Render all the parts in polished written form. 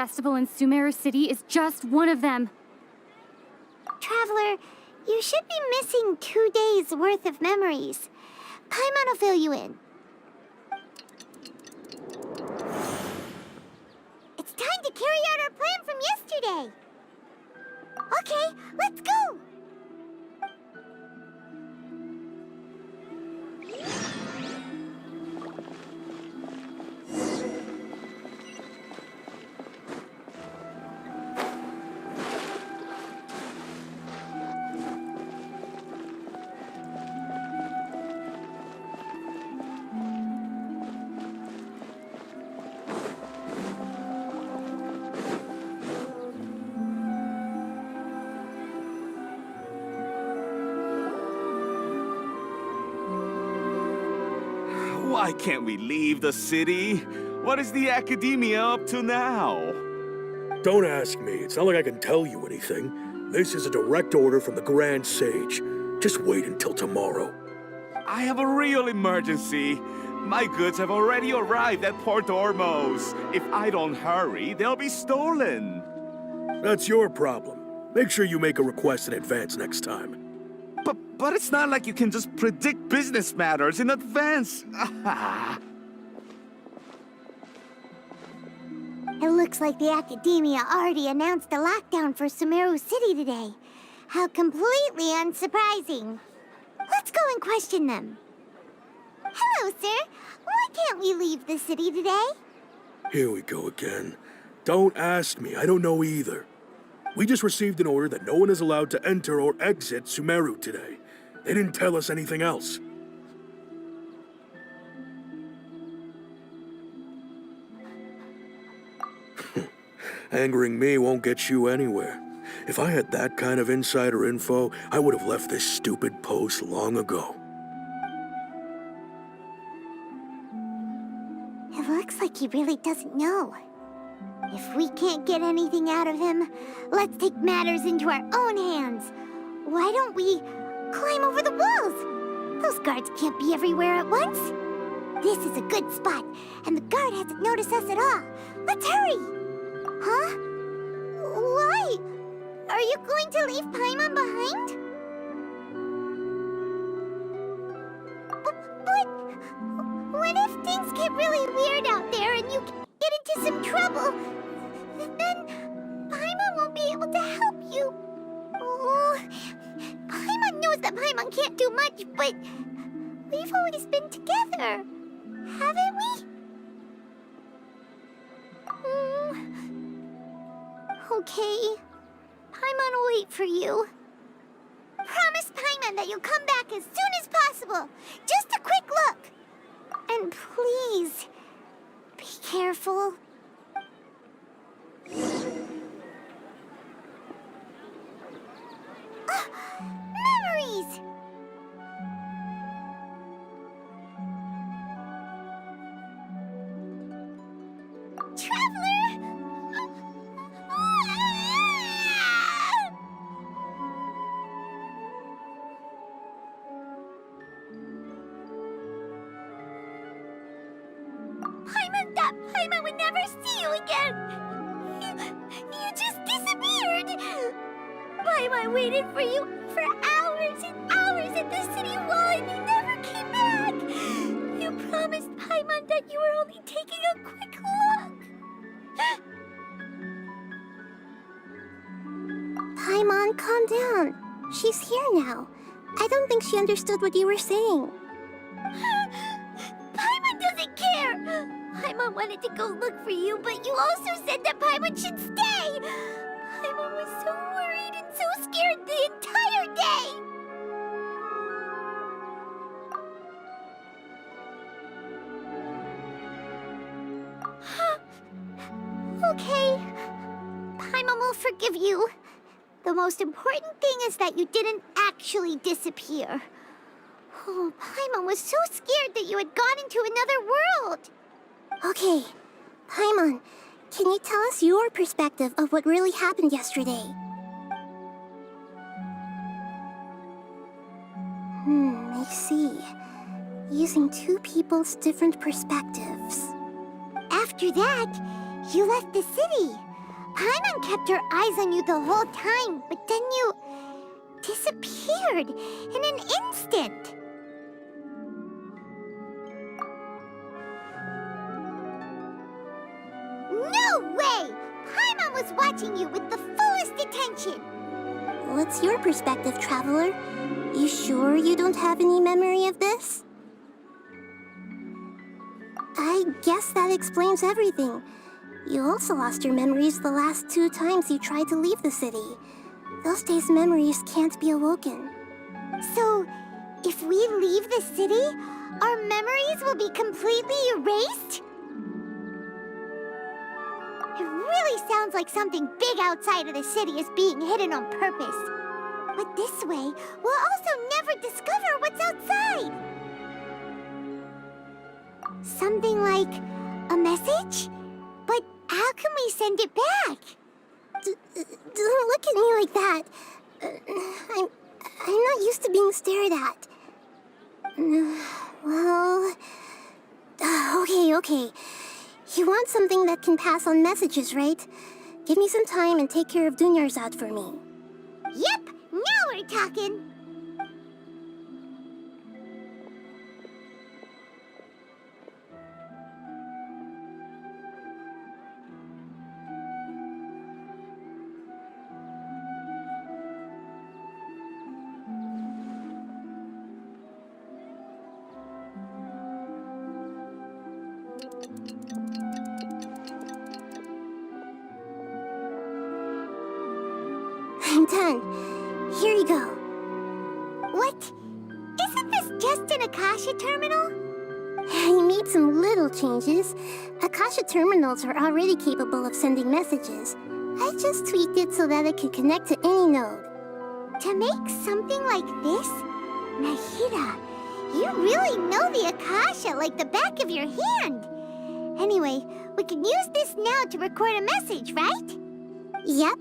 festival in Sumeru City is just one of them. Traveler, you should be missing 2 days worth of memories. Paimon will fill you in. It's time to carry out our plan from yesterday. Okay, let's go! Why can't we leave the city? What is the academia up to now? Don't ask me. It's not like I can tell you anything. This is a direct order from the Grand Sage. Just wait until tomorrow. I have a real emergency. My goods have already arrived at Port Ormos. If I don't hurry, they'll be stolen. That's your problem. Make sure you make a request in advance next time. But it's not like you can just predict business matters in advance. It looks like the Academia already announced a lockdown for Sumeru City today. How completely unsurprising. Let's go and question them. Hello, sir. Why can't we leave the city today? Here we go again. Don't ask me. I don't know either. We just received an order that no one is allowed to enter or exit Sumeru today. They didn't tell us anything else. Angering me won't get you anywhere. If I had that kind of insider info, I would have left this stupid post long ago. It looks like he really doesn't know. If we can't get anything out of him, let's take matters into our own hands. Why don't we climb over the walls? Those guards can't be everywhere at once. This is a good spot, and the guard hasn't noticed us at all. Let's hurry! Huh? Why? Are you going to leave Paimon behind? But what if things get really weird out there and you get into some trouble? Then Paimon won't be able to help you. Oh, Paimon knows that Paimon can't do much, but we've always been together, haven't we? Okay. Paimon will wait for you. Promise Paimon that you'll come back as soon as possible. Just a quick look. And please, be careful. Memories! Traveler! Paimon thought Paimon would never see you again! You just disappeared! Paimon waited for you for hours and hours at the city wall and you never came back! You promised Paimon that you were only taking a quick look! Paimon, calm down. She's here now. I don't think she understood what you were saying. Paimon doesn't care! Paimon wanted to go look for you, but you also said that Paimon should stay! Paimon was so worried and so scared the entire day! Okay. Paimon will forgive you. The most important thing is that you didn't actually disappear. Oh, Paimon was so scared that you had gone into another world. Okay, Paimon, can you tell us your perspective of what really happened yesterday? I see. Using two people's different perspectives. After that, you left the city. Paimon kept her eyes on you the whole time, but then you disappeared in an instant. No way! Paimon was watching you with the fullest attention. What's your perspective, Traveler? You sure you don't have any memory of this? I guess that explains everything. You also lost your memories the last 2 times you tried to leave the city. Those days' memories can't be awoken. So, if we leave the city, our memories will be completely erased? It really sounds like something big outside of the city is being hidden on purpose. But this way, we'll also never discover what's outside. Something like a message? But how can we send it back? Don't look at me like that. I'm not used to being stared at. Well... Okay. You want something that can pass on messages, right? Give me some time and take care of Dunyarzad for me. Yep, now we're talking. I'm done. Here you go. What? Isn't this just an Akasha terminal? I made some little changes. Akasha terminals are already capable of sending messages. I just tweaked it so that it could connect to any node. To make something like this? Nahida, you really know the Akasha like the back of your hand. Anyway, we can use this now to record a message, right? Yep.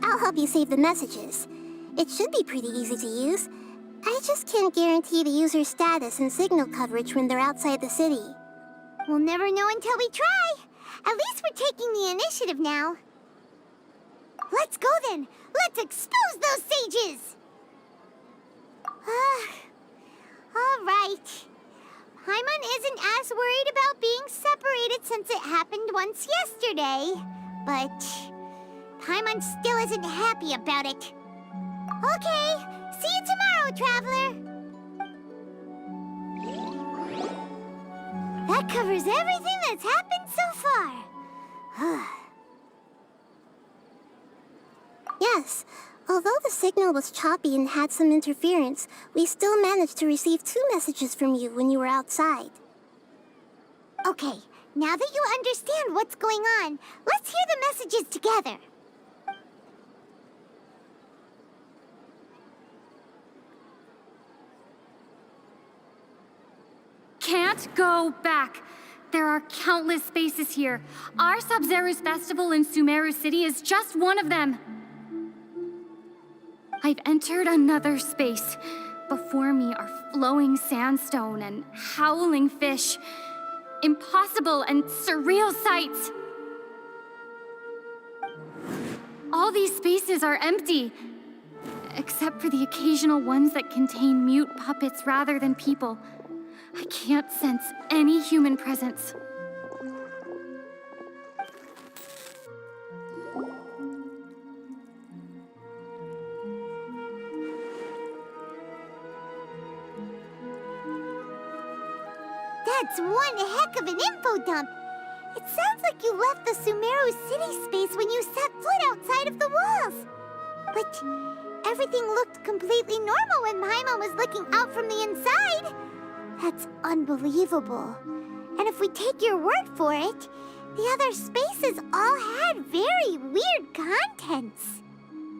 I'll help you save the messages. It should be pretty easy to use. I just can't guarantee the user's status and signal coverage when they're outside the city. We'll never know until we try. At least we're taking the initiative now. Let's go then. Let's expose those sages. All right. Paimon isn't as worried about being separated since it happened once yesterday. But Paimon still isn't happy about it. Okay, see you tomorrow, Traveler. That covers everything that's happened so far. Yes. Although the signal was choppy and had some interference, we still managed to receive 2 messages from you when you were outside. Okay, now that you understand what's going on, let's hear the messages together. Can't go back. There are countless spaces here. Our Sub-Zero's festival in Sumeru City is just one of them. I've entered another space. Before me are flowing sandstone and howling fish. Impossible and surreal sights. All these spaces are empty, except for the occasional ones that contain mute puppets rather than people. I can't sense any human presence. That's one heck of an info dump. It sounds like you left the Sumeru City space when you set foot outside of the walls. But everything looked completely normal when Paimon was looking out from the inside. That's unbelievable. And if we take your word for it, the other spaces all had very weird contents.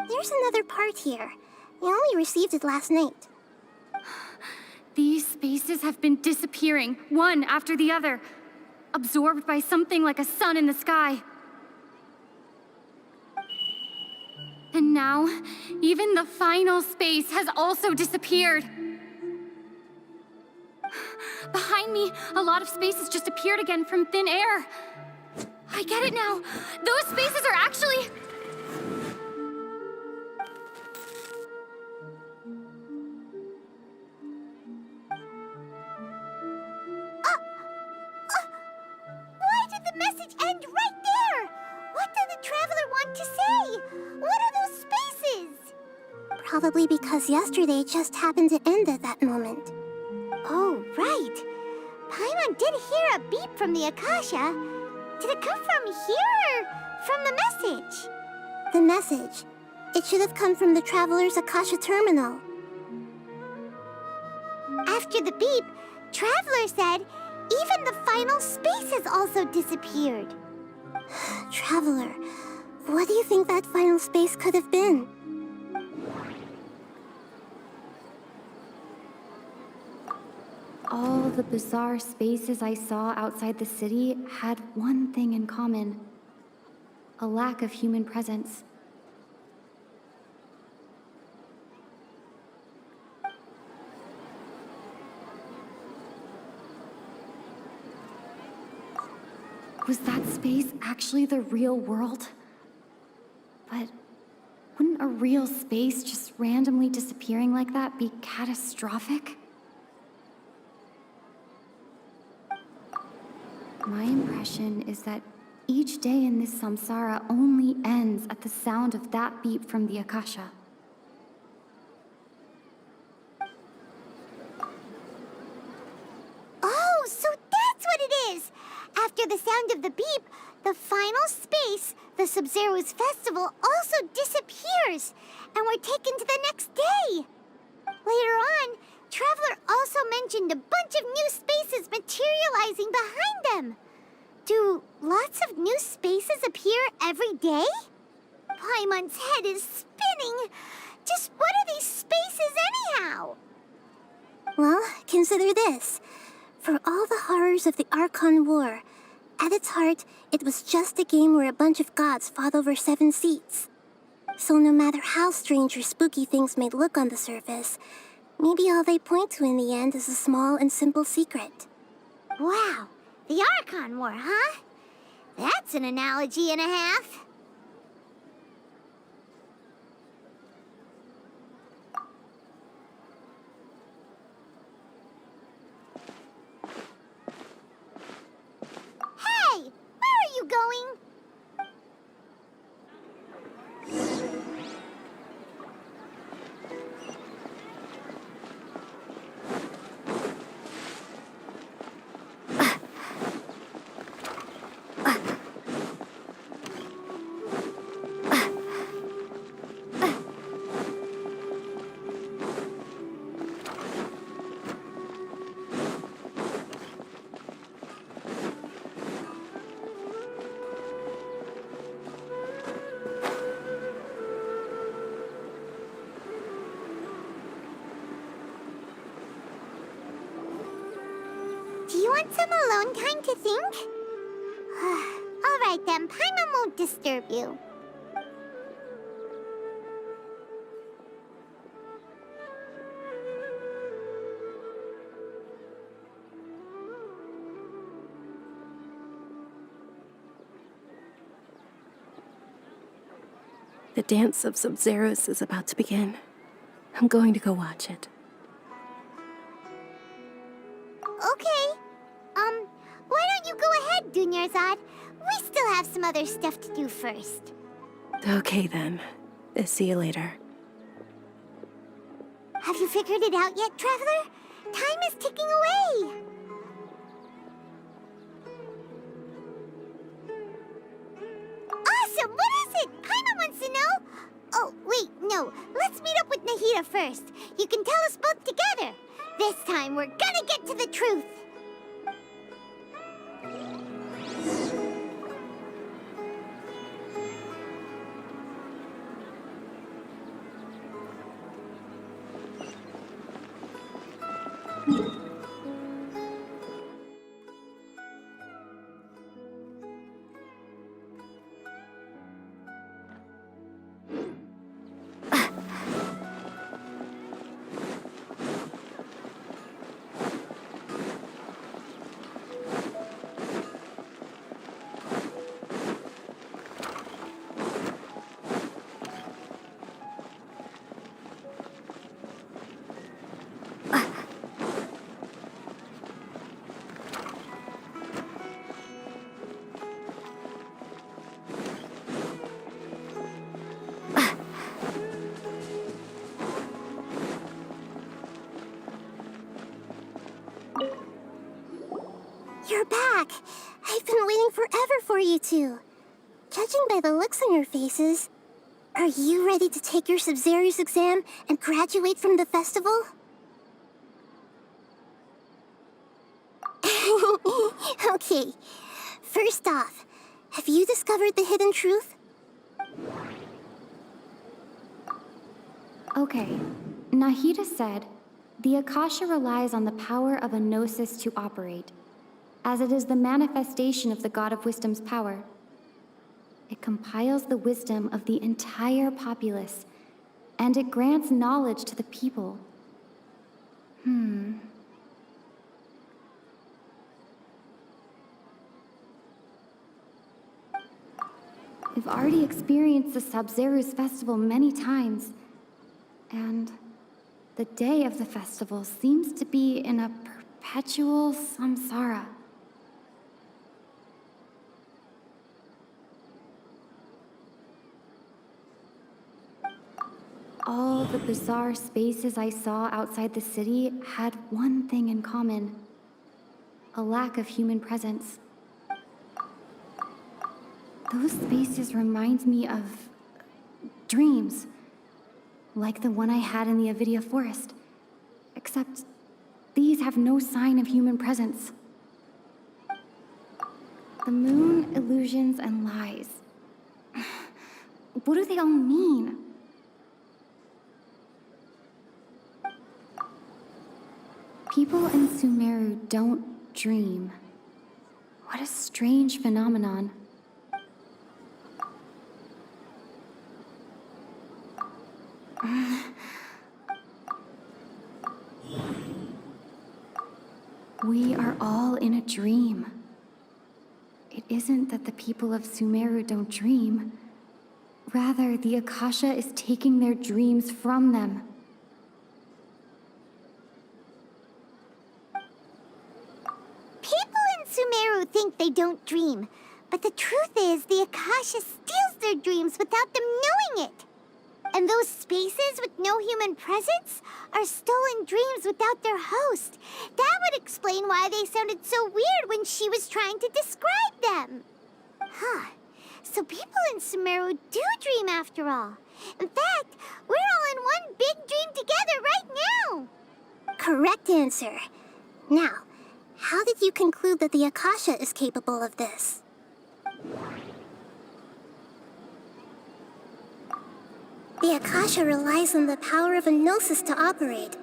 There's another part here. I only received it last night. These spaces have been disappearing, one after the other, absorbed by something like a sun in the sky. And now, even the final space has also disappeared. Behind me, a lot of spaces just appeared again from thin air. I get it now. Those spaces are actually hard to say. What are those spaces? Probably because yesterday just happened to end at that moment. Oh, right. Paimon did hear a beep from the Akasha. Did it come from here or from the message? The message. It should have come from the Traveler's Akasha terminal. After the beep, Traveler said even the final spaces also disappeared. Traveler, what do you think that final space could have been? All the bizarre spaces I saw outside the city had one thing in common: a lack of human presence. Was that space actually the real world? But wouldn't a real space just randomly disappearing like that be catastrophic? My impression is that each day in this samsara only ends at the sound of that beep from the Akasha. Oh, so that's what it is! After the sound of the beep, the final space, the Sub-Zero's festival, also disappears, and we're taken to the next day. Later on, Traveler also mentioned a bunch of new spaces materializing behind them. Do lots of new spaces appear every day? Paimon's head is spinning. Just what are these spaces anyhow? Well, consider this. For all the horrors of the Archon War, at its heart, it was just a game where a bunch of gods fought over 7 seats. So no matter how strange or spooky things may look on the surface, maybe all they point to in the end is a small and simple secret. Wow, the Archon War, huh? That's an analogy and a half. Hey, where are you going? Do you want some alone time to think? All right then, Paimon won't disturb you. The dance of Sub-Zeros is about to begin. I'm going to go watch it. Okay. Why don't you go ahead, Dunyarzad? We still have some other stuff to do first. Okay then. See you later. Have you figured it out yet, Traveler? Time is ticking away. Awesome! What is it? Paimon wants to know. Oh, wait, no. Let's meet up with Nahida first. You can tell us both together. This time, we're gonna get to the truth. for you two. Judging by the looks on your faces, are you ready to take your Sub-Zero's exam and graduate from the festival? Okay, first off, have you discovered the hidden truth? Okay, Nahida said, the Akasha relies on the power of a gnosis to operate, as it is the manifestation of the God of Wisdom's power. It compiles the wisdom of the entire populace, and it grants knowledge to the people. We've already experienced the Sub-Zero's festival many times, and the day of the festival seems to be in a perpetual samsara. All the bizarre spaces I saw outside the city had one thing in common: a lack of human presence. Those spaces remind me of dreams, like the one I had in the Avidia forest, except these have no sign of human presence. The moon, illusions, and lies. What do they all mean? People in Sumeru don't dream. What a strange phenomenon. We are all in a dream. It isn't that the people of Sumeru don't dream. Rather, the Akasha is taking their dreams from them. People in Sumeru think they don't dream, but the truth is the Akasha steals their dreams without them knowing it. And those spaces with no human presence are stolen dreams without their host. That would explain why they sounded so weird when she was trying to describe them. Huh. So people in Sumeru do dream after all. In fact, we're all in one big dream together right now. Correct answer. Now, how did you conclude that the Akasha is capable of this? The Akasha relies on the power of a gnosis to operate.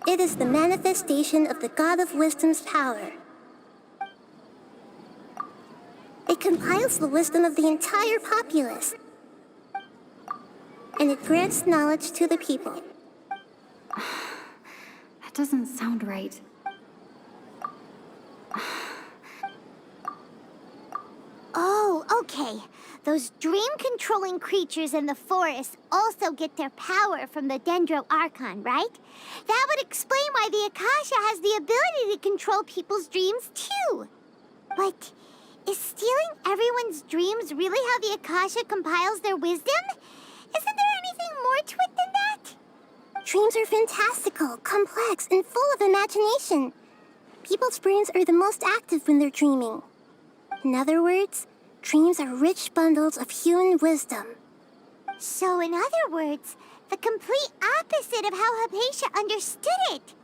It is the manifestation of the God of Wisdom's power. It compiles the wisdom of the entire populace, and it grants knowledge to the people. That doesn't sound right. Oh, okay. Those dream-controlling creatures in the forest also get their power from the Dendro Archon, right? That would explain why the Akasha has the ability to control people's dreams, too. But is stealing everyone's dreams really how the Akasha compiles their wisdom? Isn't there anything more to it than that? Dreams are fantastical, complex, and full of imagination. People's brains are the most active when they're dreaming. In other words, dreams are rich bundles of human wisdom. So, in other words, the complete opposite of how Hypatia understood it.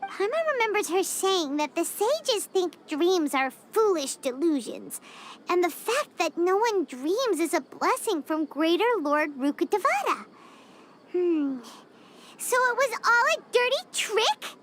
Paimon remembers her saying that the sages think dreams are foolish delusions, and the fact that no one dreams is a blessing from Greater Lord Rukkhadevata. So it was all a dirty trick?